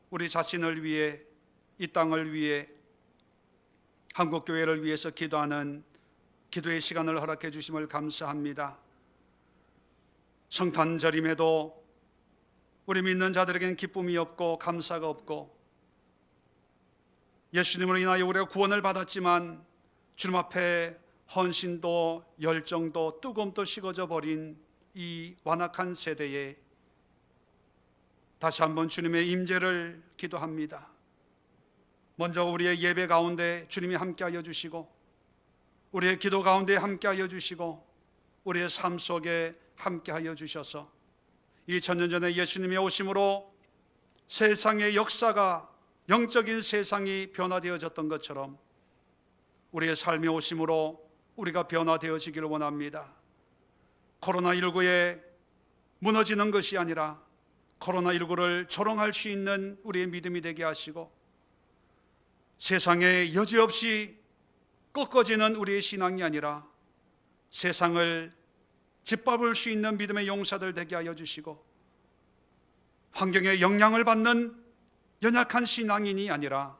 우리 자신을 위해, 이 땅을 위해, 한국교회를 위해서 기도하는 기도의 시간을 허락해 주심을 감사합니다. 성탄절임에도 우리 믿는 자들에게는 기쁨이 없고 감사가 없고, 예수님으로 인하여 우리가 구원을 받았지만 주님 앞에 헌신도 열정도 뜨거움도 식어져 버린 이 완악한 세대에 다시 한번 주님의 임재를 기도합니다. 먼저 우리의 예배 가운데 주님이 함께하여 주시고, 우리의 기도 가운데 함께하여 주시고, 우리의 삶 속에 함께하여 주셔서 이 천년 전에 예수님의 오심으로 세상의 역사가, 영적인 세상이 변화되어졌던 것처럼 우리의 삶의 오심으로 우리가 변화되어지기를 원합니다. 코로나19에 무너지는 것이 아니라 코로나19를 조롱할 수 있는 우리의 믿음이 되게 하시고, 세상에 여지없이 꺾어지는 우리의 신앙이 아니라 세상을 짓밟을 수 있는 믿음의 용사들 되게 하여 주시고, 환경에 영향을 받는 연약한 신앙인이 아니라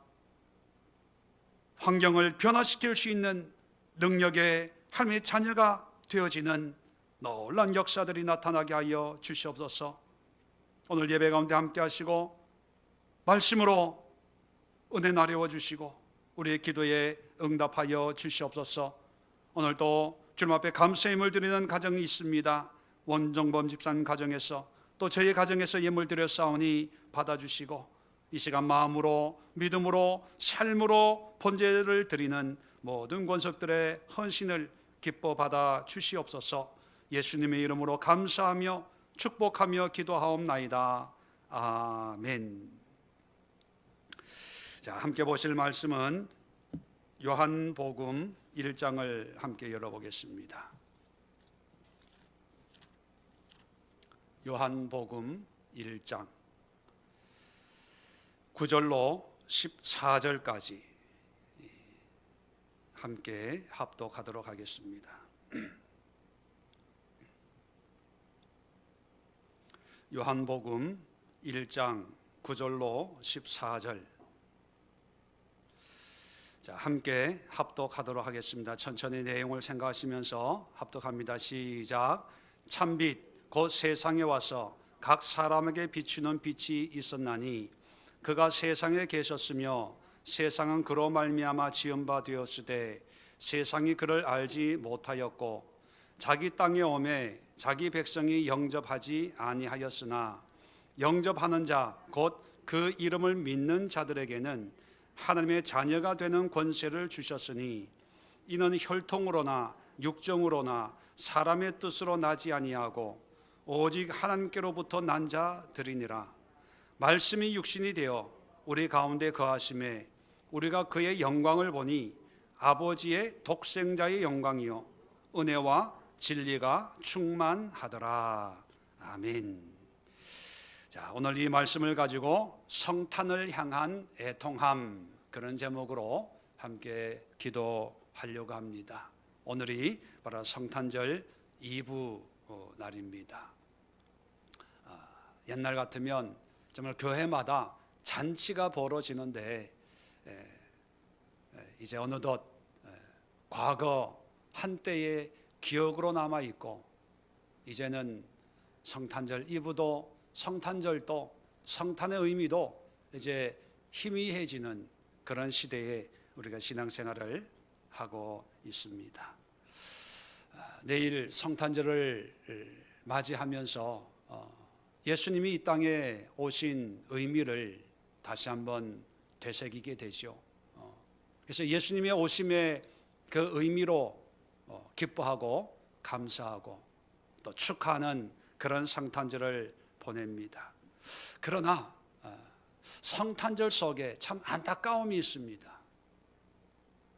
환경을 변화시킬 수 있는 능력의 하나님의 자녀가 되어지는 놀라운 역사들이 나타나게 하여 주시옵소서. 오늘 예배 가운데 함께 하시고 말씀으로 은혜 나려워 주시고 우리의 기도에 응답하여 주시옵소서. 오늘도 주님 앞에 감사의 예물 드리는 가정이 있습니다. 원정범 집사님 가정에서 또 저희 가정에서 예물 드려 싸우니 받아주시고, 이 시간 마음으로, 믿음으로, 삶으로 번제를 드리는 모든 권속들의 헌신을 기뻐 받아 주시옵소서. 예수님의 이름으로 감사하며 축복하며 기도하옵나이다. 아멘. 자, 함께 보실 말씀은 요한복음 1장을 함께 열어보겠습니다. 요한복음 1장 9절로 14절까지 함께 합독하도록 하겠습니다. 요한복음 1장 9절로 14절, 자, 함께 합독하도록 하겠습니다. 천천히 내용을 생각하시면서 합독합니다. 시작. 참빛 곧 세상에 와서 각 사람에게 비추는 빛이 있었나니 그가 세상에 계셨으며 세상은 그로 말미암아 지은 바 되었으되 세상이 그를 알지 못하였고 자기 땅에 오매 자기 백성이 영접하지 아니하였으나 영접하는 자 곧 그 이름을 믿는 자들에게는 하나님의 자녀가 되는 권세를 주셨으니 이는 혈통으로나 육정으로나 사람의 뜻으로 나지 아니하고 오직 하나님께로부터 난 자들이니라. 말씀이 육신이 되어 우리 가운데 거하심에 우리가 그의 영광을 보니 아버지의 독생자의 영광이요 은혜와 진리가 충만하더라. 아멘. 자, 오늘 이 말씀을 가지고 성탄을 향한 애통함, 그런 제목으로 함께 기도하려고 합니다. 오늘이 바로 성탄절 2부 날입니다. 옛날 같으면 정말 교회마다 잔치가 벌어지는데 이제 어느덧 과거 한때의 기억으로 남아있고, 이제는 성탄절 2부도 성탄절도 성탄의 의미도 이제 희미해지는 그런 시대에 우리가 신앙생활을 하고 있습니다. 내일 성탄절을 맞이하면서 예수님이 이 땅에 오신 의미를 다시 한번 되새기게 되죠. 그래서 예수님의 오심의 그 의미로 기뻐하고 감사하고 또 축하하는 그런 성탄절을 보냅니다. 그러나 성탄절 속에 참 안타까움이 있습니다.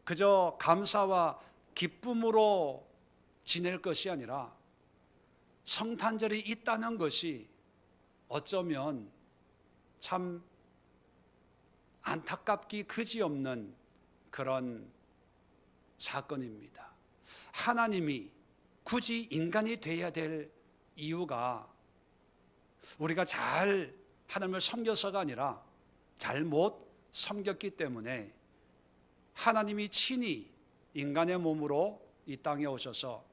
그저 감사와 기쁨으로 지낼 것이 아니라 성탄절이 있다는 것이 어쩌면 참 안타깝기 그지없는 그런 사건입니다. 하나님이 굳이 인간이 되어야 될 이유가 우리가 잘 하나님을 섬겨서가 아니라 잘못 섬겼기 때문에 하나님이 친히 인간의 몸으로 이 땅에 오셔서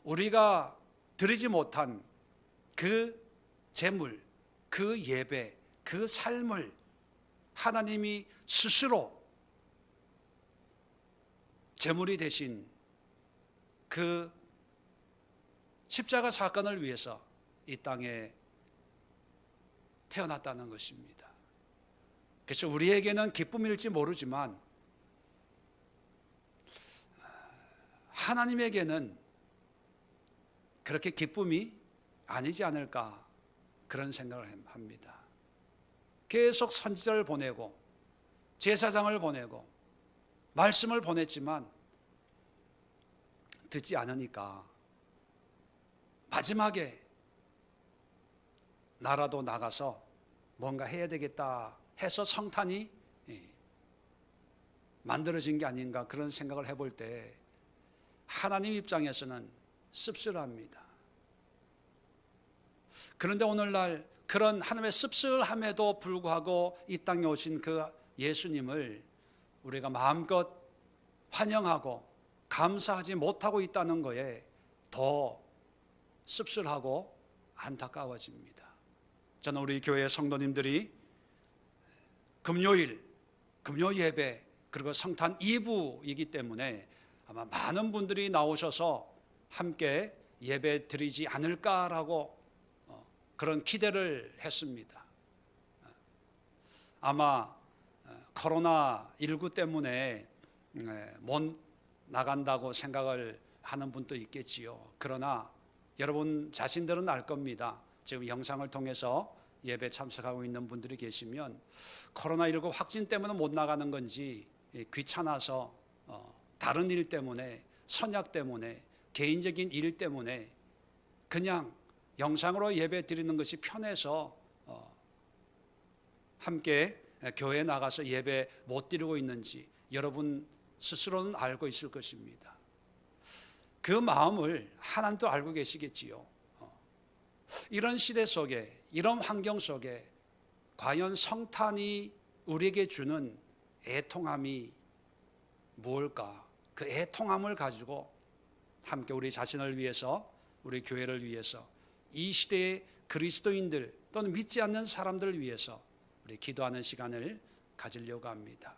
우리가 드리지 못한 그 제물, 그 예배, 그 삶을 하나님이 스스로 제물이 되신 그 십자가 사건을 위해서 이 땅에 태어났다는 것입니다. 그래서 우리에게는 기쁨일지 모르지만 하나님에게는 그렇게 기쁨이 아니지 않을까 그런 생각을 합니다. 계속 선지자를 보내고 제사장을 보내고 말씀을 보냈지만 듣지 않으니까 마지막에 나라도 나가서 뭔가 해야 되겠다 해서 성탄이 만들어진 게 아닌가 그런 생각을 해볼 때 하나님 입장에서는 씁쓸합니다. 그런데 오늘날 그런 하나님의 씁쓸함에도 불구하고 이 땅에 오신 그 예수님을 우리가 마음껏 환영하고 감사하지 못하고 있다는 거에 더 씁쓸하고 안타까워집니다. 저는 우리 교회 성도님들이 금요일, 금요 예배 그리고 성탄 2부이기 때문에 아마 많은 분들이 나오셔서 함께 예배 드리지 않을까라고 그런 기대를 했습니다. 아마 코로나19 때문에 못 나간다고 생각을 하는 분도 있겠지요. 그러나 여러분 자신들은 알 겁니다. 지금 영상을 통해서 예배 참석하고 있는 분들이 계시면 코로나19 확진 때문에 못 나가는 건지 귀찮아서 다른 일 때문에 선약 때문에 개인적인 일 때문에 그냥 영상으로 예배 드리는 것이 편해서 함께 교회에 나가서 예배 못 드리고 있는지 여러분 스스로는 알고 있을 것입니다. 그 마음을 하나님도 알고 계시겠지요. 이런 시대 속에 이런 환경 속에 과연 성탄이 우리에게 주는 애통함이 무엇일까? 그 애통함을 가지고 함께 우리 자신을 위해서 우리 교회를 위해서 이 시대의 그리스도인들 또는 믿지 않는 사람들을 위해서 우리 기도하는 시간을 가지려고 합니다.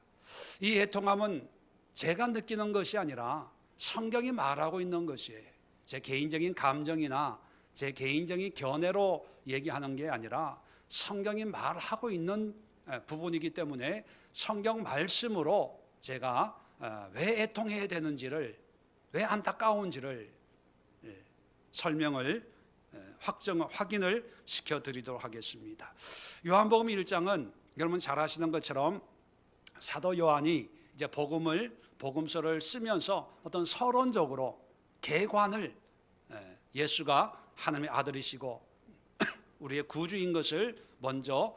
이 애통함은 제가 느끼는 것이 아니라 성경이 말하고 있는 것이에요. 제 개인적인 감정이나 제 개인적인 견해로 얘기하는 게 아니라 성경이 말하고 있는 부분이기 때문에 성경 말씀으로 제가 왜 애통해야 되는지를, 왜 안타까운지를 설명을 확인을 시켜드리도록 하겠습니다. 요한복음 1장은 여러분 잘 아시는 것처럼 사도 요한이 이제 복음서를 쓰면서 어떤 서론적으로 개관을 예수가 하나님의 아들이시고 우리의 구주인 것을 먼저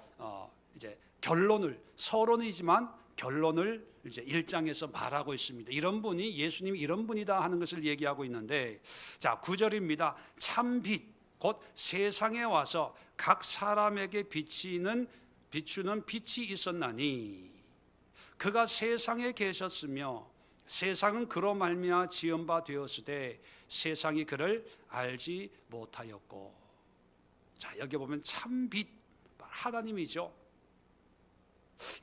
이제 서론이지만 결론을 이제 1장에서 말하고 있습니다. 이런 분이 예수님이 이런 분이다 하는 것을 얘기하고 있는데, 자 9절입니다. 참 빛 곧 세상에 와서 각 사람에게 비추는 빛이 있었나니 그가 세상에 계셨으며 세상은 그로 말미암아 지은 바 되었으되 세상이 그를 알지 못하였고. 자 여기 보면 참 빛 하나님이죠.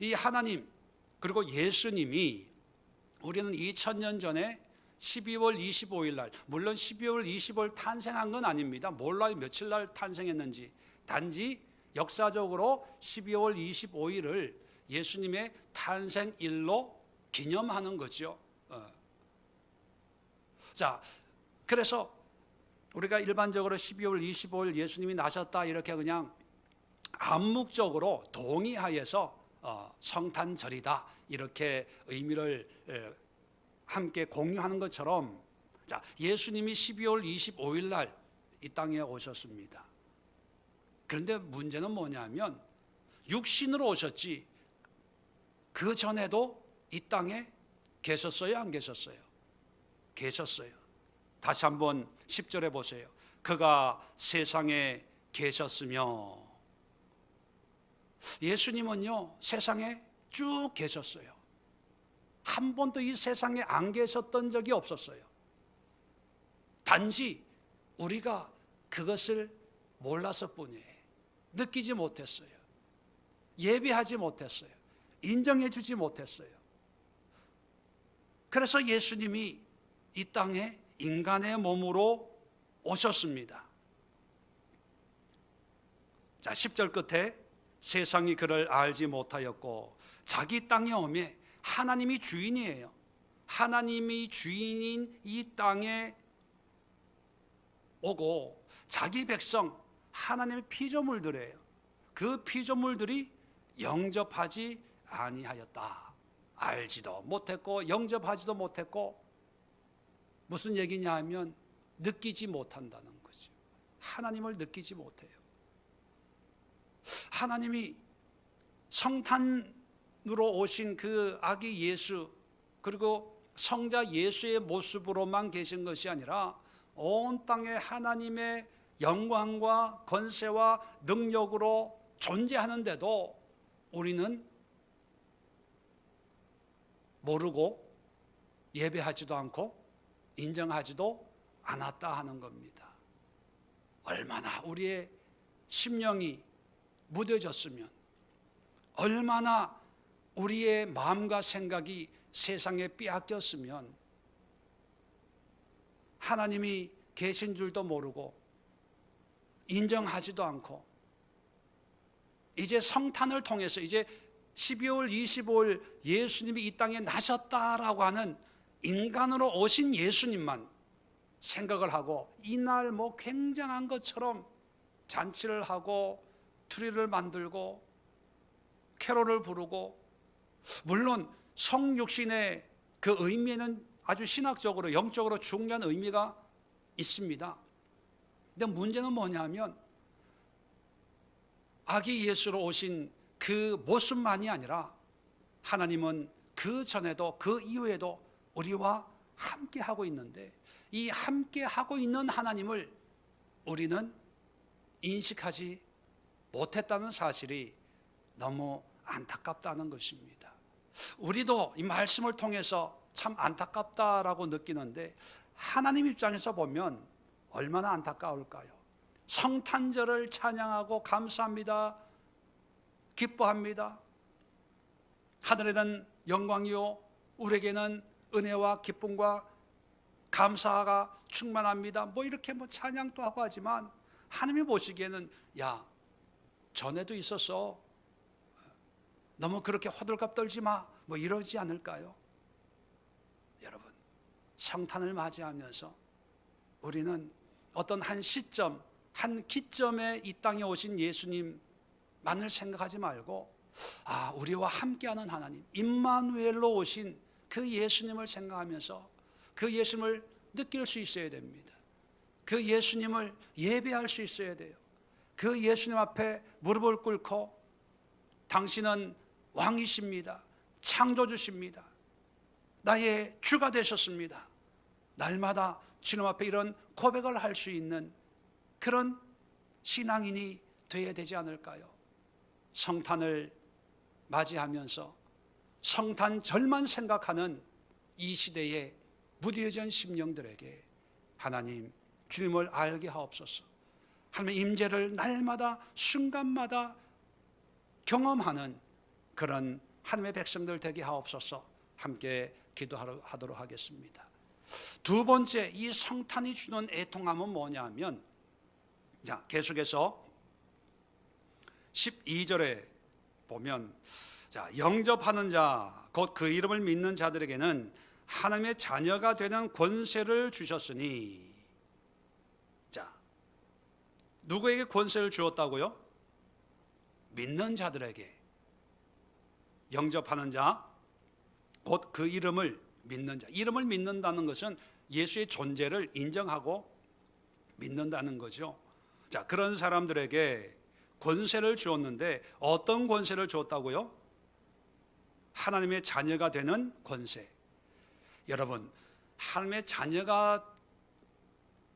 이 하나님 그리고 예수님이 우리는 2000년 전에 12월 25일 날, 물론 12월 25일 탄생한 건 아닙니다. 몰라요 며칠 날 탄생했는지. 단지 역사적으로 12월 25일을 예수님의 탄생일로 기념하는 거죠. 자, 그래서 우리가 일반적으로 12월 25일 예수님이 나셨다 이렇게 그냥 암묵적으로 동의하여서 성탄절이다 이렇게 의미를 함께 공유하는 것처럼, 자 예수님이 12월 25일 날 이 땅에 오셨습니다. 그런데 문제는 뭐냐면 육신으로 오셨지 그 전에도 이 땅에 계셨어요, 안 계셨어요? 계셨어요. 다시 한번 10절에 보세요. 그가 세상에 계셨으며, 예수님은요, 세상에 쭉 계셨어요. 한 번도 이 세상에 안 계셨던 적이 없었어요. 단지 우리가 그것을 몰라서 뿐이에요. 느끼지 못했어요. 예비하지 못했어요. 인정해 주지 못했어요. 그래서 예수님이 이 땅에 인간의 몸으로 오셨습니다. 자, 10절 끝에 세상이 그를 알지 못하였고 자기 땅에 오매 하나님이 주인이에요. 하나님이 주인인 이 땅에 오고 자기 백성 하나님의 피조물들이에요. 그 피조물들이 영접하지 아니하였다. 알지도 못했고 영접하지도 못했고, 무슨 얘기냐 하면 느끼지 못한다는 거죠. 하나님을 느끼지 못해요. 하나님이 성탄으로 오신 그 아기 예수, 그리고 성자 예수의 모습으로만 계신 것이 아니라 온 땅에 하나님의 영광과 권세와 능력으로 존재하는데도 우리는 모르고 예배하지도 않고 인정하지도 않았다 하는 겁니다. 얼마나 우리의 심령이 무뎌졌으면, 얼마나 우리의 마음과 생각이 세상에 빼앗겼으면 하나님이 계신 줄도 모르고 인정하지도 않고, 이제 성탄을 통해서 이제 12월 25일 예수님이 이 땅에 나셨다라고 하는 인간으로 오신 예수님만 생각을 하고, 이날 뭐 굉장한 것처럼 잔치를 하고 트리를 만들고 캐롤을 부르고, 물론 성육신의 그 의미에는 아주 신학적으로 영적으로 중요한 의미가 있습니다. 근데 문제는 뭐냐면 아기 예수로 오신 그 모습만이 아니라 하나님은 그 전에도 그 이후에도 우리와 함께 하고 있는데, 이 함께 하고 있는 하나님을 우리는 인식하지 못했다는 사실이 너무 안타깝다는 것입니다. 우리도 이 말씀을 통해서 참 안타깝다라고 느끼는데, 하나님 입장에서 보면 얼마나 안타까울까요? 성탄절을 찬양하고 감사합니다, 기뻐합니다. 하늘에는 영광이요 우리에게는 은혜와 기쁨과 감사가 충만합니다. 뭐 이렇게 뭐 찬양도 하고 하지만 하나님이 보시기에는 야, 전에도 있었어, 너무 그렇게 호들갑 떨지 마, 뭐 이러지 않을까요? 여러분, 성탄을 맞이하면서 우리는 어떤 한 시점, 한 기점에 이 땅에 오신 예수님만을 생각하지 말고, 아, 우리와 함께하는 하나님, 임마누엘로 오신 그 예수님을 생각하면서 그 예수님을 느낄 수 있어야 됩니다. 그 예수님을 예배할 수 있어야 돼요. 그 예수님 앞에 무릎을 꿇고 당신은 왕이십니다, 창조주십니다, 나의 주가 되셨습니다, 날마다 주님 앞에 이런 고백을 할 수 있는 그런 신앙인이 되어야 되지 않을까요? 성탄을 맞이하면서 성탄절만 생각하는 이 시대의 무뎌진 심령들에게 하나님 주님을 알게 하옵소서. 하나님의 임재를 날마다 순간마다 경험하는 그런 하나님의 백성들 되게 하옵소서. 함께 기도하도록 하겠습니다. 두 번째, 이 성탄이 주는 애통함은 뭐냐면, 자, 계속해서 12절에 보면, 자, 영접하는 자 곧 그 이름을 믿는 자들에게는 하나님의 자녀가 되는 권세를 주셨으니, 자, 누구에게 권세를 주었다고요? 믿는 자들에게. 영접하는 자 곧 그 이름을 믿는 자. 이름을 믿는다는 것은 예수의 존재를 인정하고 믿는다는 거죠. 자, 그런 사람들에게 권세를 주었는데 어떤 권세를 주었다고요? 하나님의 자녀가 되는 권세. 여러분, 하나님의 자녀가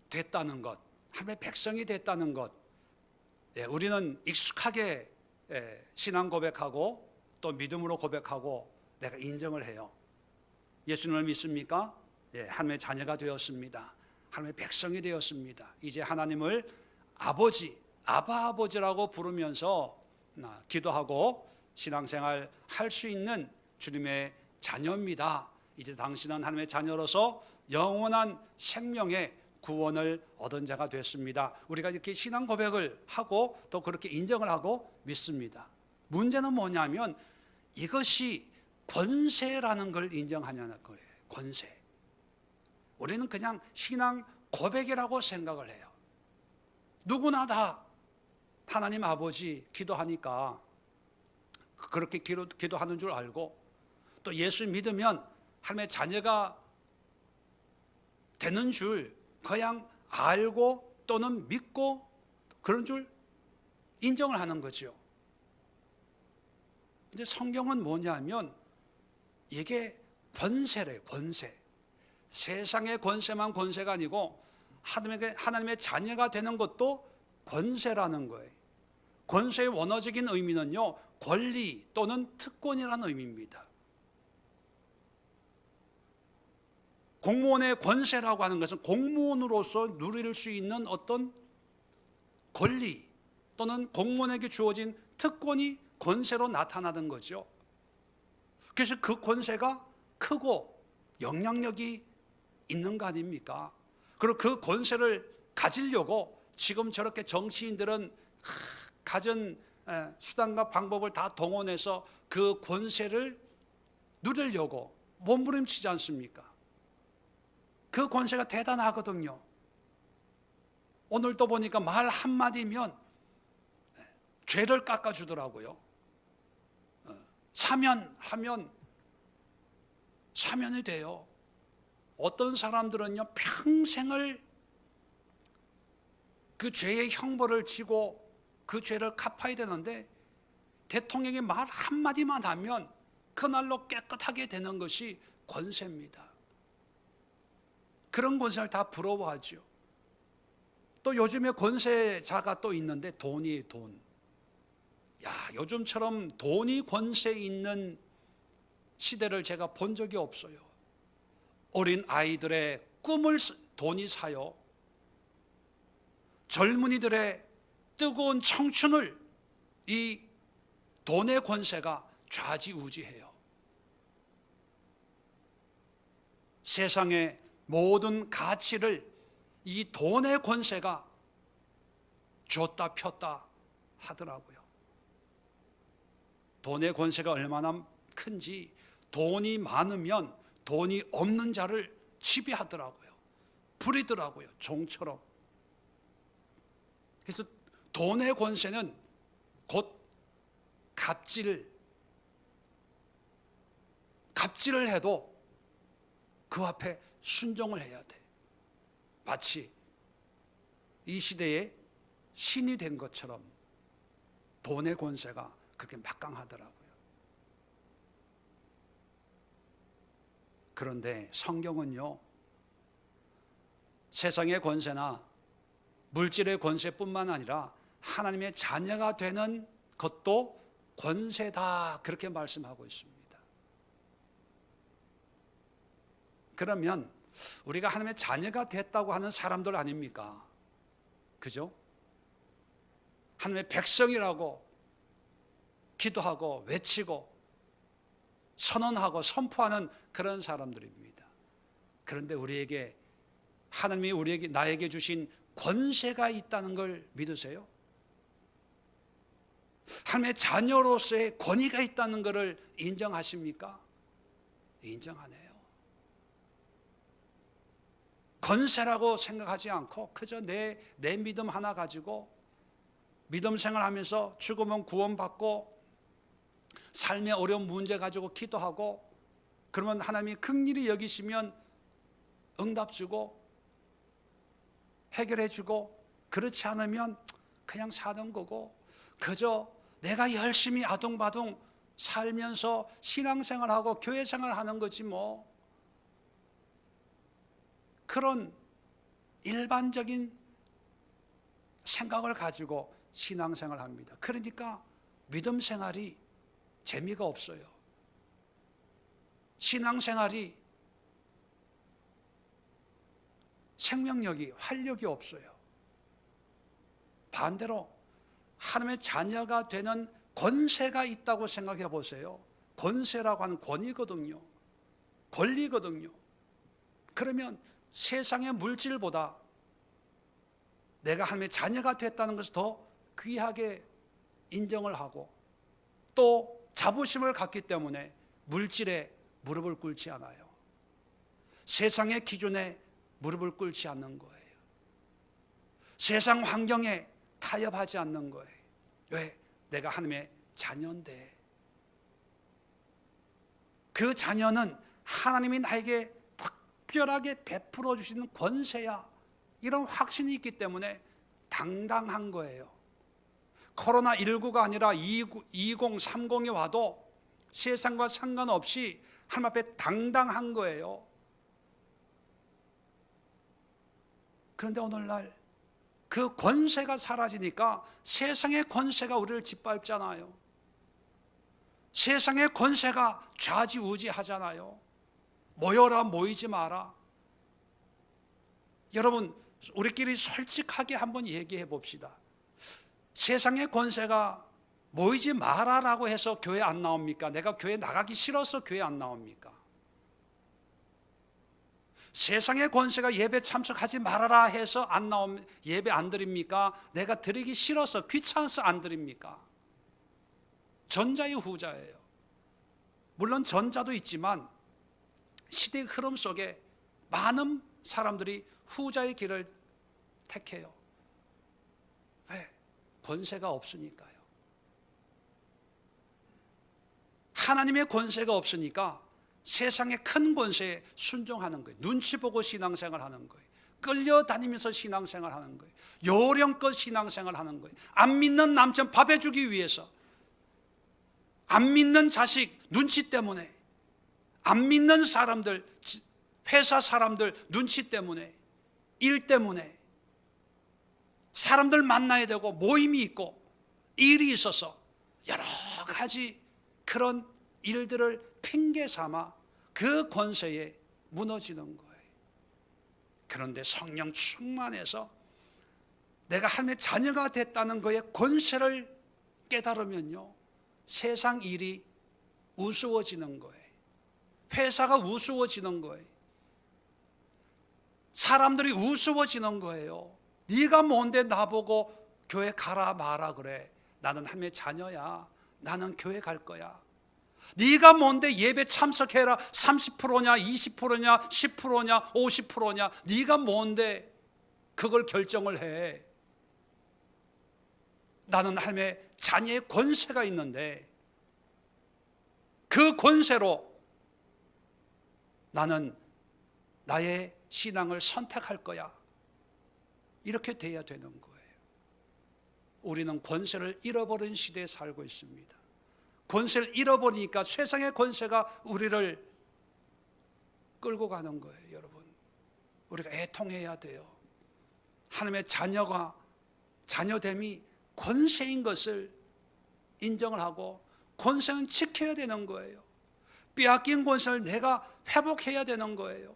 됐다는 것, 하나님의 백성이 됐다는 것, 우리는 익숙하게 신앙 고백하고 또 믿음으로 고백하고 내가 인정을 해요. 예수님을 믿습니까? 예, 하나님의 자녀가 되었습니다. 하나님의 백성이 되었습니다. 이제 하나님을 아버지, 아바 아버지라고 부르면서 기도하고 신앙생활 할 수 있는 주님의 자녀입니다. 이제 당신은 하나님의 자녀로서 영원한 생명의 구원을 얻은 자가 됐습니다. 우리가 이렇게 신앙 고백을 하고 또 그렇게 인정을 하고 믿습니다. 문제는 뭐냐면 이것이 권세라는 걸 인정하냐는 거예요. 권세. 우리는 그냥 신앙 고백이라고 생각을 해요. 누구나 다 하나님 아버지 기도하니까 그렇게 기도하는 줄 알고 또 예수 믿으면 하나님의 자녀가 되는 줄 그냥 알고 또는 믿고 그런 줄 인정을 하는 거죠. 근데 성경은 뭐냐면 이게 권세래요. 권세. 세상의 권세만 권세가 아니고 하나님의 자녀가 되는 것도 권세라는 거예요. 권세의 원어적인 의미는요, 권리 또는 특권이라는 의미입니다. 공무원의 권세라고 하는 것은 공무원으로서 누릴 수 있는 어떤 권리 또는 공무원에게 주어진 특권이 권세로 나타나는 거죠. 그래서 그 권세가 크고 영향력이 있는 거 아닙니까? 그리고 그 권세를 가지려고 지금 저렇게 정치인들은 가진 수단과 방법을 다 동원해서 그 권세를 누리려고 몸부림치지 않습니까? 그 권세가 대단하거든요. 오늘도 보니까 말 한마디면 죄를 깎아주더라고요. 사면하면 사면이 돼요. 어떤 사람들은요, 평생을 그 죄의 형벌을 지고 그 죄를 갚아야 되는데 대통령이 말 한마디만 하면 그날로 깨끗하게 되는 것이 권세입니다. 그런 권세를 다 부러워하죠. 또 요즘에 권세자가 또 있는데 돈이 돈. 야, 요즘처럼 돈이 권세 있는 시대를 제가 본 적이 없어요. 어린 아이들의 꿈을 돈이 사요. 젊은이들의 뜨거운 청춘을 이 돈의 권세가 좌지우지해요. 세상의 모든 가치를 이 돈의 권세가 줬다 폈다 하더라고요. 돈의 권세가 얼마나 큰지 돈이 많으면 돈이 없는 자를 지배하더라고요. 부리더라고요. 종처럼. 그래서 돈의 권세는 곧 갑질을 해도 그 앞에 순종을 해야 돼. 마치 이 시대에 신이 된 것처럼 돈의 권세가 그렇게 막강하더라고요. 그런데 성경은요, 세상의 권세나 물질의 권세뿐만 아니라 하나님의 자녀가 되는 것도 권세다, 그렇게 말씀하고 있습니다. 그러면 우리가 하나님의 자녀가 됐다고 하는 사람들 아닙니까? 그죠? 하나님의 백성이라고 기도하고 외치고 선언하고 선포하는 그런 사람들입니다. 그런데 우리에게 하나님이 나에게 주신 권세가 있다는 걸 믿으세요? 하나님의 자녀로서의 권위가 있다는 것을 인정하십니까? 인정하네요. 권세라고 생각하지 않고 그저 내 믿음 하나 가지고 믿음 생활하면서 죽으면 구원받고 삶의 어려운 문제 가지고 기도하고 그러면 하나님이 긍휼히 여기시면 응답 주고 해결해 주고 그렇지 않으면 그냥 사는 거고 그저 내가 열심히 아둥바둥 살면서 신앙생활하고 교회생활하는 거지 뭐. 그런 일반적인 생각을 가지고 신앙생활합니다. 그러니까 믿음 생활이 재미가 없어요. 신앙 생활이 생명력이, 활력이 없어요. 반대로 하나님의 자녀가 되는 권세가 있다고 생각해 보세요. 권세라고 하는 권위거든요. 권리거든요. 그러면 세상의 물질보다 내가 하나님의 자녀가 됐다는 것을 더 귀하게 인정을 하고 또 자부심을 갖기 때문에 물질에 무릎을 꿇지 않아요. 세상의 기준에 무릎을 꿇지 않는 거예요. 세상 환경에 타협하지 않는 거예요. 왜? 내가 하나님의 자녀인데. 그 자녀는 하나님이 나에게 특별하게 베풀어 주시는 권세야, 이런 확신이 있기 때문에 당당한 거예요. 코로나19가 아니라 2030이 와도 세상과 상관없이 하나님 앞에 당당한 거예요. 그런데 오늘날 그 권세가 사라지니까 세상의 권세가 우리를 짓밟잖아요. 세상의 권세가 좌지우지하잖아요. 모여라, 모이지 마라. 여러분, 우리끼리 솔직하게 한번 얘기해 봅시다. 세상의 권세가 모이지 마라라고 해서 교회 안 나옵니까? 내가 교회 나가기 싫어서 교회 안 나옵니까? 세상의 권세가 예배 참석하지 말아라 해서 예배 안 드립니까? 내가 드리기 싫어서, 귀찮아서 안 드립니까? 전자의 후자예요. 물론 전자도 있지만 시대의 흐름 속에 많은 사람들이 후자의 길을 택해요. 왜? 권세가 없으니까요. 하나님의 권세가 없으니까 세상의 큰 권세에 순종하는 거예요. 눈치 보고 신앙생활 하는 거예요. 끌려다니면서 신앙생활 하는 거예요. 요령껏 신앙생활 하는 거예요. 안 믿는 남편 밥 해주기 위해서, 안 믿는 자식 눈치 때문에, 안 믿는 사람들, 회사 사람들 눈치 때문에, 일 때문에, 사람들 만나야 되고 모임이 있고 일이 있어서 여러 가지 그런 일들을 핑계 삼아 그 권세에 무너지는 거예요. 그런데 성령 충만해서 내가 하나님의 자녀가 됐다는 거에 권세를 깨달으면요, 세상 일이 우스워지는 거예요. 회사가 우스워지는 거예요. 사람들이 우스워지는 거예요. 네가 뭔데 나보고 교회 가라 마라 그래. 나는 하나님의 자녀야. 나는 교회 갈 거야. 네가 뭔데 예배 참석해라. 30%냐 20%냐 10%냐 50%냐. 네가 뭔데 그걸 결정을 해. 나는 하나님의 자녀의 권세가 있는데 그 권세로 나는 나의 신앙을 선택할 거야. 이렇게 돼야 되는 거예요. 우리는 권세를 잃어버린 시대에 살고 있습니다. 권세를 잃어버리니까 세상의 권세가 우리를 끌고 가는 거예요. 여러분, 우리가 애통해야 돼요. 하나님의 자녀됨이 권세인 것을 인정을 하고 권세는 지켜야 되는 거예요. 빼앗긴 권세를 내가 회복해야 되는 거예요.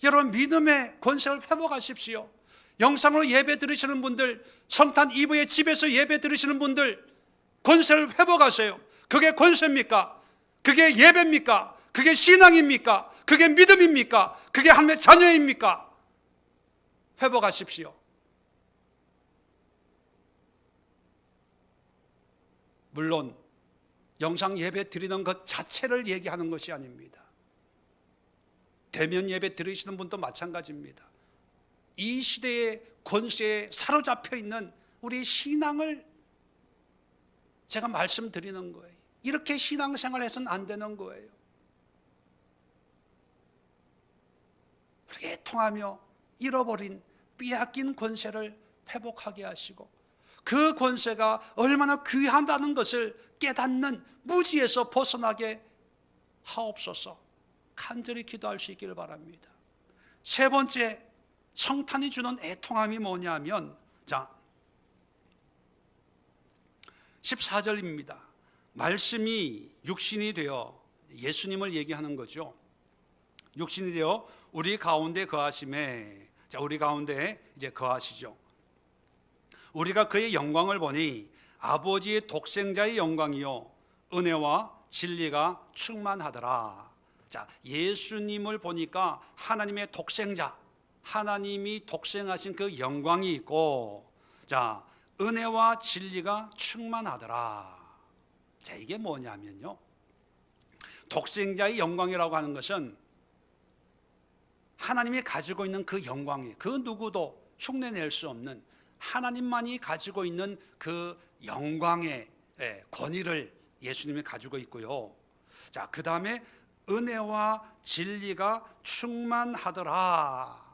여러분, 믿음의 권세를 회복하십시오. 영상으로 예배 들으시는 분들, 성탄 이브에 집에서 예배 들으시는 분들, 권세를 회복하세요. 그게 권세입니까? 그게 예배입니까? 그게 신앙입니까? 그게 믿음입니까? 그게 하나님의 자녀입니까? 회복하십시오. 물론 영상 예배 드리는 것 자체를 얘기하는 것이 아닙니다. 대면 예배 들으시는 분도 마찬가지입니다. 이 시대의 권세에 사로잡혀 있는 우리 신앙을 제가 말씀드리는 거예요. 이렇게 신앙생활 해서는 안 되는 거예요. 우리가 애통하며 잃어버린 빼앗긴 권세를 회복하게 하시고 그 권세가 얼마나 귀하다는 것을 깨닫는 무지에서 벗어나게 하옵소서. 간절히 기도할 수 있기를 바랍니다. 세 번째, 성탄이 주는 애통함이 뭐냐면, 자, 14절입니다. 말씀이 육신이 되어, 예수님을 얘기하는 거죠. 육신이 되어 우리 가운데 거하심에, 자, 우리 가운데 이제 거하시죠. 우리가 그의 영광을 보니 아버지의 독생자의 영광이요 은혜와 진리가 충만하더라. 자, 예수님을 보니까 하나님의 독생자, 하나님이 독생하신 그 영광이 있고, 자, 은혜와 진리가 충만하더라. 자, 이게 뭐냐면요, 독생자의 영광이라고 하는 것은 하나님이 가지고 있는 그 영광이, 그 누구도 흉내낼 수 없는 하나님만이 가지고 있는 그 영광의 권위를 예수님이 가지고 있고요. 자, 그 다음에 은혜와 진리가 충만하더라.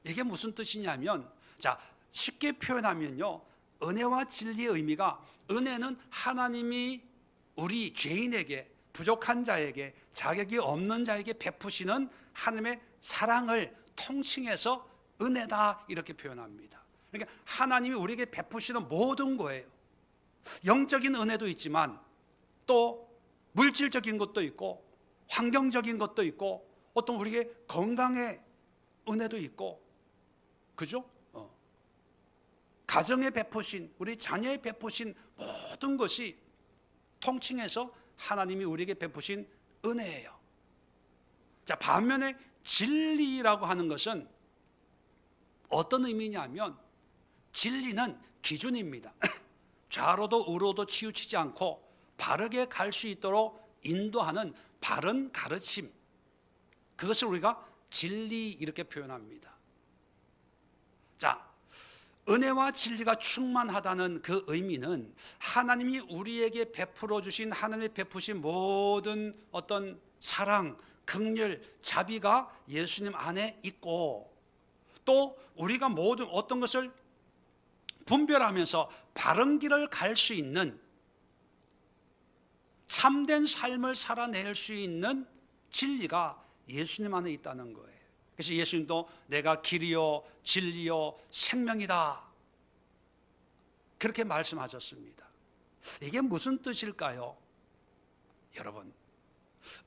이게 무슨 뜻이냐면, 자, 쉽게 표현하면요, 은혜와 진리의 의미가, 은혜는 하나님이 우리 죄인에게, 부족한 자에게, 자격이 없는 자에게 베푸시는 하나님의 사랑을 통칭해서 은혜다, 이렇게 표현합니다. 그러니까 하나님이 우리에게 베푸시는 모든 거예요. 영적인 은혜도 있지만 또 물질적인 것도 있고 환경적인 것도 있고 어떤 우리에게 건강의 은혜도 있고, 그죠? 가정에 베푸신, 우리 자녀에 베푸신 모든 것이 통칭해서 하나님이 우리에게 베푸신 은혜예요. 자, 반면에 진리라고 하는 것은 어떤 의미냐면, 진리는 기준입니다. 좌로도 우로도 치우치지 않고 바르게 갈 수 있도록 인도하는 바른 가르침, 그것을 우리가 진리 이렇게 표현합니다. 자, 은혜와 진리가 충만하다는 그 의미는 하나님이 우리에게 베풀어 주신, 하나님이 베푸신 모든 어떤 사랑, 긍휼, 자비가 예수님 안에 있고, 또 우리가 모든 어떤 것을 분별하면서 바른 길을 갈 수 있는, 참된 삶을 살아낼 수 있는 진리가 예수님 안에 있다는 거예요. 그래서 예수님도 내가 길이요 진리요 생명이다, 그렇게 말씀하셨습니다. 이게 무슨 뜻일까요? 여러분,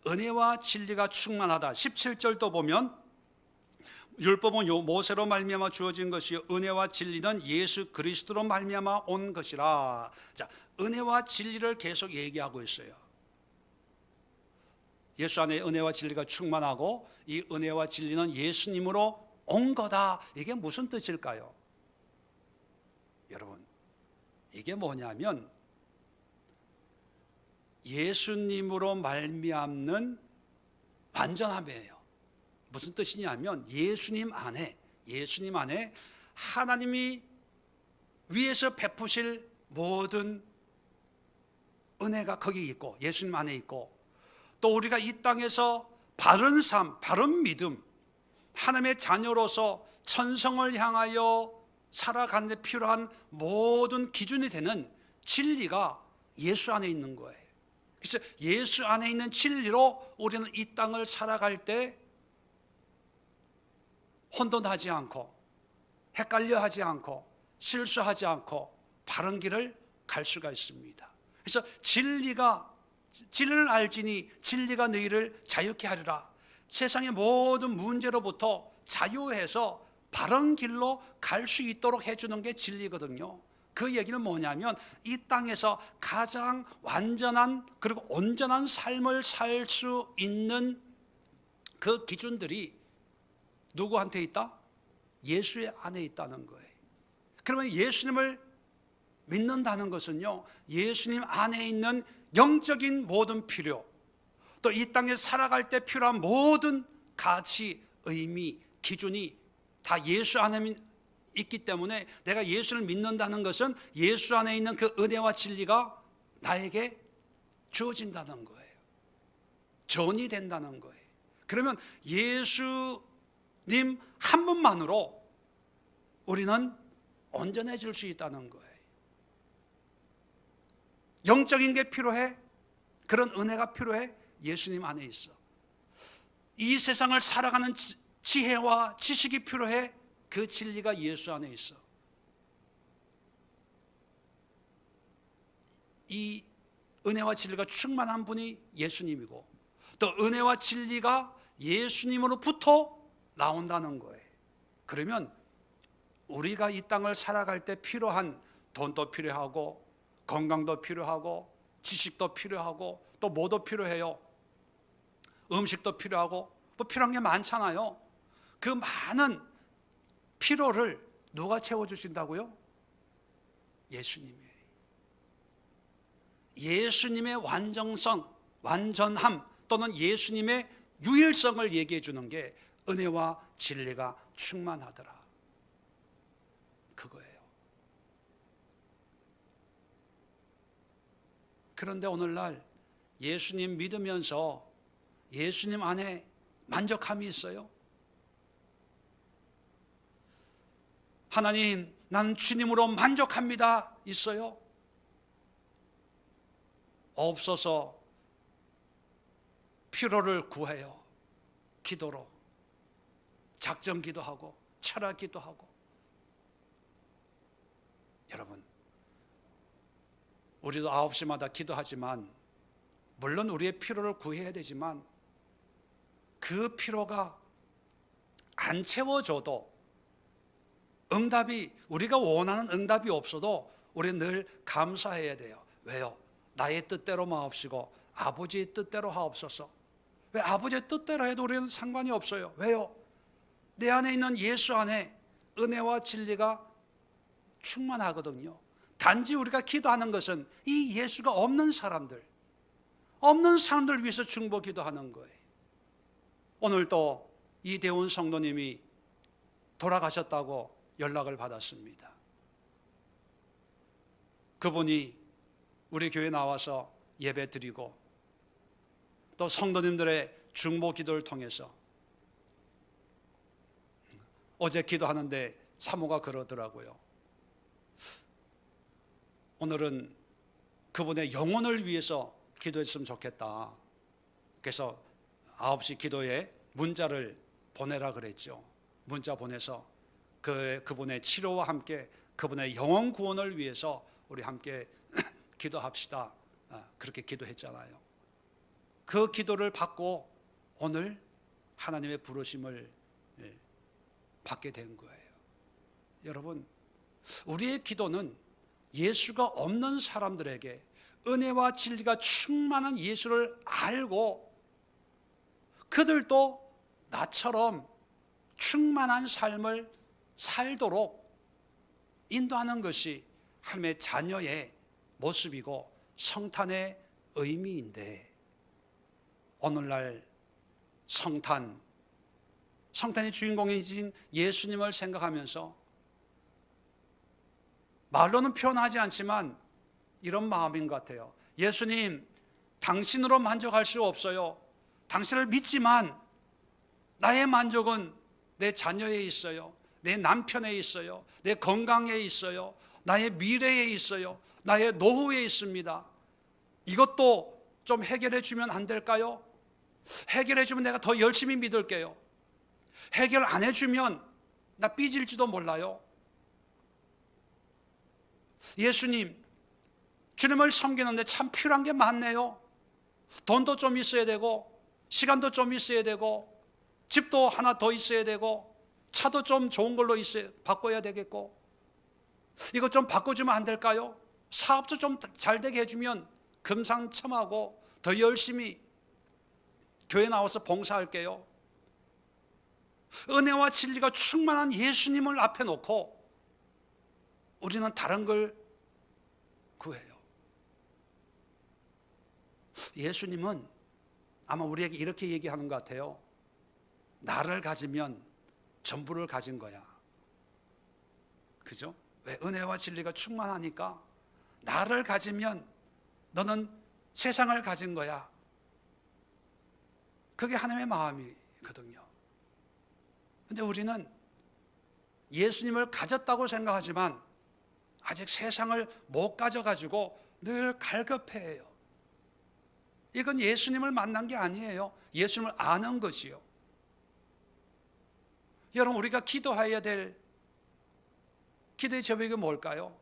은혜와 진리가 충만하다, 17절도 보면 율법은 모세로 말미암아 주어진 것이요 은혜와 진리는 예수 그리스도로 말미암아 온 것이라. 자, 은혜와 진리를 계속 얘기하고 있어요. 예수 안에 은혜와 진리가 충만하고 이 은혜와 진리는 예수님으로 온 거다. 이게 무슨 뜻일까요? 여러분, 이게 뭐냐면 예수님으로 말미암는 완전함이에요. 무슨 뜻이냐면 예수님 안에 하나님이 위에서 베푸실 모든 은혜가 거기 있고, 예수님 안에 있고, 또 우리가 이 땅에서 바른 삶, 바른 믿음, 하나님의 자녀로서 천성을 향하여 살아가는 데 필요한 모든 기준이 되는 진리가 예수 안에 있는 거예요. 그래서 예수 안에 있는 진리로 우리는 이 땅을 살아갈 때 혼돈하지 않고, 헷갈려하지 않고, 실수하지 않고 바른 길을 갈 수가 있습니다. 그래서 진리를 알지니 진리가 너희를 자유케 하리라. 세상의 모든 문제로부터 자유해서 바른 길로 갈 수 있도록 해주는 게 진리거든요. 그 얘기는 뭐냐면 이 땅에서 가장 완전한 그리고 온전한 삶을 살 수 있는 그 기준들이 누구한테 있다? 예수의 안에 있다는 거예요. 그러면 예수님을 믿는다는 것은요, 예수님 안에 있는 영적인 모든 필요, 또 이 땅에 살아갈 때 필요한 모든 가치, 의미, 기준이 다 예수 안에 있기 때문에 내가 예수를 믿는다는 것은 예수 안에 있는 그 은혜와 진리가 나에게 주어진다는 거예요. 전이 된다는 거예요. 그러면 예수님 한 분만으로 우리는 온전해질 수 있다는 거예요. 영적인 게 필요해? 그런 은혜가 필요해? 예수님 안에 있어. 이 세상을 살아가는 지혜와 지식이 필요해? 그 진리가 예수 안에 있어. 이 은혜와 진리가 충만한 분이 예수님이고, 또 은혜와 진리가 예수님으로부터 나온다는 거예요. 그러면 우리가 이 땅을 살아갈 때 필요한 돈도 필요하고, 건강도 필요하고, 지식도 필요하고, 또 뭐도 필요해요. 음식도 필요하고, 뭐 필요한 게 많잖아요. 그 많은 필요를 누가 채워주신다고요? 예수님이에요. 예수님의 완전성, 완전함, 또는 예수님의 유일성을 얘기해 주는 게 은혜와 진리가 충만하더라, 그거예요. 그런데 오늘날 예수님 믿으면서 예수님 안에 만족함이 있어요? 하나님, 난 주님으로 만족합니다, 있어요? 없어서 필요를 구해요. 기도로, 작정 기도하고, 철학 기도하고. 여러분, 우리도 9시마다 기도하지만, 물론 우리의 필요를 구해야 되지만, 그 필요가 안 채워져도, 응답이, 우리가 원하는 응답이 없어도 우리는 늘 감사해야 돼요. 왜요? 나의 뜻대로 마옵시고 아버지의 뜻대로 하옵소서. 왜? 아버지의 뜻대로 해도 우리는 상관이 없어요. 왜요? 내 안에 있는 예수 안에 은혜와 진리가 충만하거든요. 단지 우리가 기도하는 것은 이 예수가 없는 사람들 위해서 중보 기도하는 거예요. 오늘도 이대훈 성도님이 돌아가셨다고 연락을 받았습니다. 그분이 우리 교회에 나와서 예배 드리고, 또 성도님들의 중보 기도를 통해서 어제 기도하는데 사모가 그러더라고요. 오늘은 그분의 영혼을 위해서 기도했으면 좋겠다. 그래서 9시 기도에 문자를 보내라 그랬죠. 문자 보내서 그분의 치료와 함께 그분의 영혼 구원을 위해서 우리 함께 기도합시다. 그렇게 기도했잖아요. 그 기도를 받고 오늘 하나님의 부르심을 받게 된 거예요. 여러분, 우리의 기도는 예수가 없는 사람들에게 은혜와 진리가 충만한 예수를 알고, 그들도 나처럼 충만한 삶을 살도록 인도하는 것이 하나님의 자녀의 모습이고 성탄의 의미인데, 오늘날 성탄의 주인공이신 예수님을 생각하면서 말로는 표현하지 않지만 이런 마음인 것 같아요. 예수님, 당신으로 만족할 수 없어요. 당신을 믿지만 나의 만족은 내 자녀에 있어요. 내 남편에 있어요. 내 건강에 있어요. 나의 미래에 있어요. 나의 노후에 있습니다. 이것도 좀 해결해 주면 안 될까요? 해결해 주면 내가 더 열심히 믿을게요. 해결 안 해주면 나 삐질지도 몰라요. 예수님, 주님을 섬기는데 참 필요한 게 많네요. 돈도 좀 있어야 되고, 시간도 좀 있어야 되고, 집도 하나 더 있어야 되고, 차도 좀 좋은 걸로 바꿔야 되겠고, 이거 좀 바꿔주면 안 될까요? 사업도 좀 잘 되게 해주면 금상첨화하고 더 열심히 교회 나와서 봉사할게요. 은혜와 진리가 충만한 예수님을 앞에 놓고 우리는 다른 걸 구해요. 예수님은 아마 우리에게 이렇게 얘기하는 것 같아요. 나를 가지면 전부를 가진 거야. 그죠? 왜? 은혜와 진리가 충만하니까 나를 가지면 너는 세상을 가진 거야. 그게 하나님의 마음이거든요. 근데 우리는 예수님을 가졌다고 생각하지만 아직 세상을 못 가져가지고 늘 갈급해해요. 이건 예수님을 만난 게 아니에요. 예수님을 아는 것이요. 여러분, 우리가 기도해야 될 기도의 제목이 뭘까요?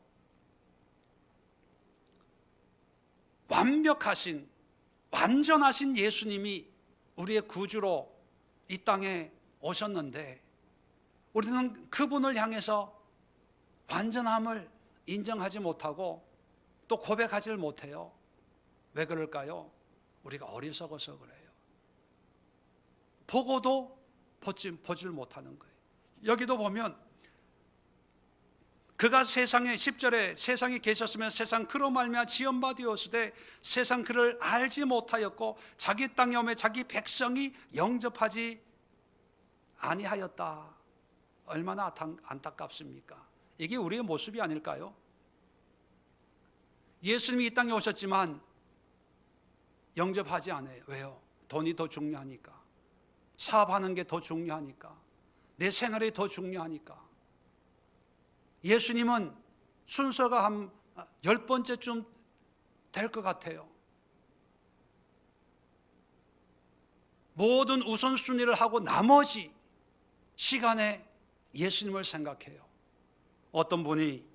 완벽하신 완전하신 예수님이 우리의 구주로 이 땅에 오셨는데 우리는 그분을 향해서 완전함을 인정하지 못하고 또 고백하지를 못해요. 왜 그럴까요? 우리가 어리석어서 그래요. 보고도 보질 못하는 거예요. 여기도 보면 그가 세상에 10절에 세상에 계셨으면 세상 그로 말미암아 지은 바 되었으되 세상 그를 알지 못하였고 자기 땅에 오매 자기 백성이 영접하지 아니하였다. 얼마나 안타깝습니까? 이게 우리의 모습이 아닐까요? 예수님이 이 땅에 오셨지만 영접하지 않아요. 왜요? 돈이 더 중요하니까, 사업하는 게 더 중요하니까, 내 생활이 더 중요하니까. 예수님은 순서가 한 10번째쯤 될 것 같아요. 모든 우선순위를 하고 나머지 시간에 예수님을 생각해요. 어떤 분이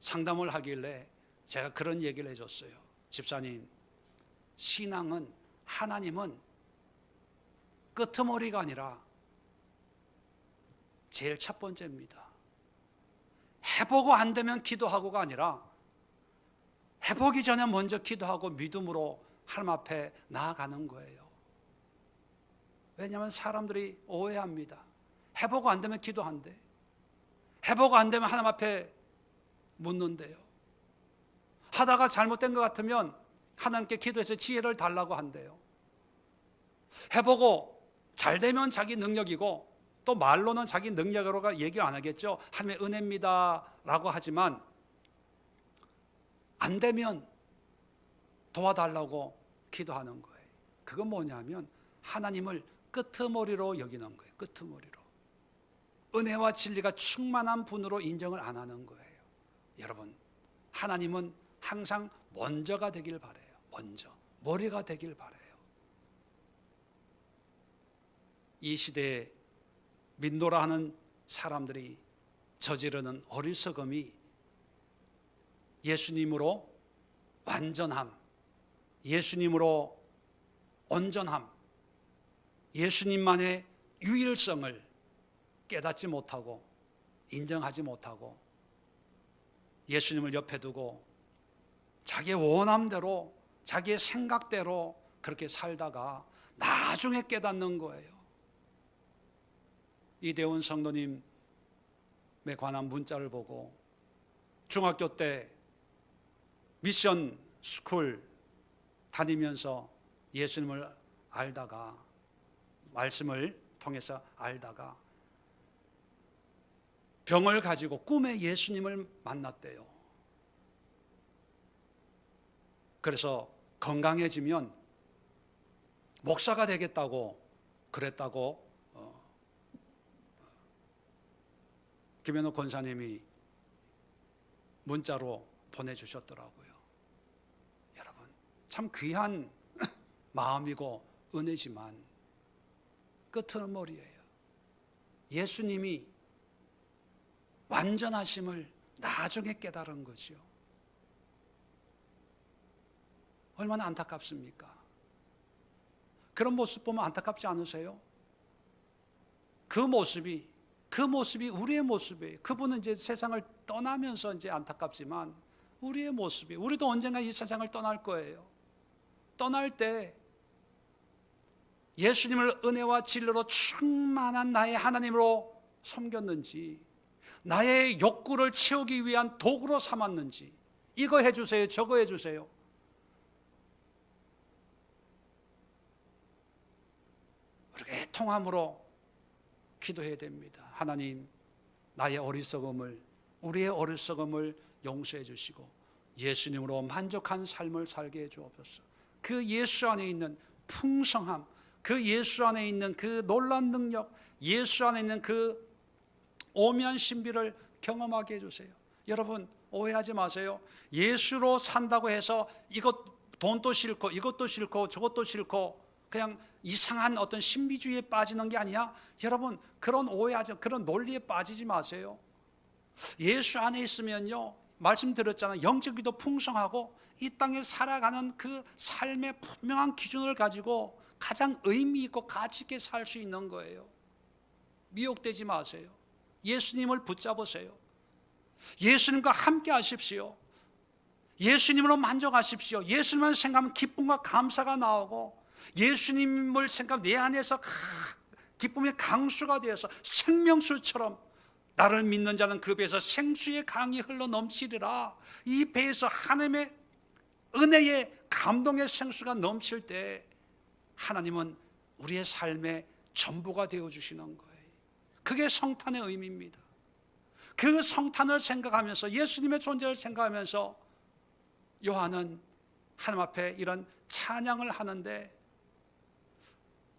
상담을 하길래 제가 그런 얘기를 해줬어요. 집사님, 신앙은, 하나님은 끄트머리가 아니라 제일 첫 번째입니다. 해보고 안 되면 기도하고가 아니라 해보기 전에 먼저 기도하고 믿음으로 하나님 앞에 나아가는 거예요. 왜냐하면 사람들이 오해합니다. 해보고 안 되면 기도한대. 해보고 안 되면 하나님 앞에 묻는데요. 하다가 잘못된 것 같으면 하나님께 기도해서 지혜를 달라고 한대요. 해보고 잘 되면 자기 능력이고 또 말로는 자기 능력으로가 얘기 안 하겠죠. 하나님의 은혜입니다 라고 하지만 안 되면 도와달라고 기도하는 거예요. 그건 뭐냐면 하나님을 끄트머리로 여기는 거예요. 끄트머리로. 은혜와 진리가 충만한 분으로 인정을 안 하는 거예요. 여러분, 하나님은 항상 먼저가 되길 바라요. 먼저, 머리가 되길 바라요. 이 시대에 믿노라 하는 사람들이 저지르는 어리석음이 예수님으로 완전함, 예수님으로 온전함, 예수님만의 유일성을 깨닫지 못하고 인정하지 못하고 예수님을 옆에 두고 자기의 원함대로 자기의 생각대로 그렇게 살다가 나중에 깨닫는 거예요. 이대훈 성도님에 관한 문자를 보고 중학교 때 미션 스쿨 다니면서 예수님을 알다가 말씀을 통해서 알다가 병을 가지고 꿈에 예수님을 만났대요. 그래서 건강해지면 목사가 되겠다고 그랬다고 김현옥 권사님이 문자로 보내주셨더라고요. 여러분, 참 귀한 마음이고 은혜지만 끄트머리예요. 예수님이 완전하심을 나중에 깨달은 거죠. 얼마나 안타깝습니까? 그런 모습 보면 안타깝지 않으세요? 그 모습이 우리의 모습이에요. 그분은 이제 세상을 떠나면서 이제 안타깝지만 우리의 모습이, 우리도 언젠가 이 세상을 떠날 거예요. 떠날 때 예수님을 은혜와 진리로 충만한 나의 하나님으로 섬겼는지, 나의 욕구를 채우기 위한 도구로 삼았는지, 이거 해주세요, 저거 해주세요. 우리가 애통함으로 기도해야 됩니다. 하나님, 나의 어리석음을, 우리의 어리석음을 용서해 주시고 예수님으로 만족한 삶을 살게 해 주옵소서. 그 예수 안에 있는 풍성함, 그 예수 안에 있는 그 놀라운 능력, 예수 안에 있는 그 오묘한 신비를 경험하게 해주세요. 여러분, 오해하지 마세요. 예수로 산다고 해서 이것 돈도 싫고 이것도 싫고 저것도 싫고 그냥 이상한 어떤 신비주의에 빠지는 게 아니야. 여러분, 그런 오해하지, 그런 논리에 빠지지 마세요. 예수 안에 있으면요, 말씀드렸잖아요. 영적이도 풍성하고 이 땅에 살아가는 그 삶의 분명한 기준을 가지고 가장 의미 있고 가치 있게 살 수 있는 거예요. 미혹되지 마세요. 예수님을 붙잡으세요. 예수님과 함께 하십시오. 예수님으로 만족하십시오. 예수님만 생각하면 기쁨과 감사가 나오고, 예수님을 생각하면 내 안에서 기쁨의 강수가 되어서 생명수처럼, 나를 믿는 자는 그 배에서 생수의 강이 흘러 넘치리라. 이 배에서 하나님의 은혜의 감동의 생수가 넘칠 때 하나님은 우리의 삶의 전부가 되어주시는 거예요. 그게 성탄의 의미입니다. 그 성탄을 생각하면서, 예수님의 존재를 생각하면서 요한은 하나님 앞에 이런 찬양을 하는데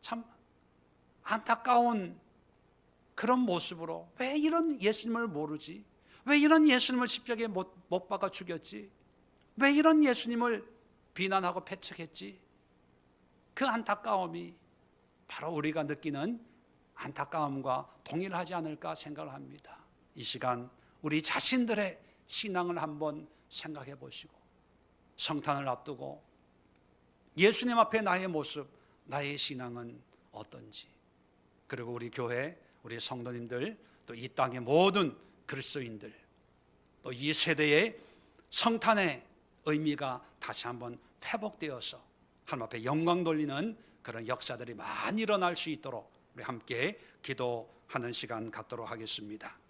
참 안타까운 그런 모습으로, 왜 이런 예수님을 모르지? 왜 이런 예수님을 십자가에 못 박아 죽였지? 왜 이런 예수님을 비난하고 배척했지? 그 안타까움이 바로 우리가 느끼는 안타까움과 동일하지 않을까 생각을 합니다. 이 시간 우리 자신들의 신앙을 한번 생각해 보시고, 성탄을 앞두고 예수님 앞에 나의 모습, 나의 신앙은 어떤지, 그리고 우리 교회, 우리 성도님들, 또 이 땅의 모든 그리스도인들, 또 이 세대의 성탄의 의미가 다시 한번 회복되어서 하나님 앞에 영광 돌리는 그런 역사들이 많이 일어날 수 있도록 우리 함께 기도하는 시간 갖도록 하겠습니다.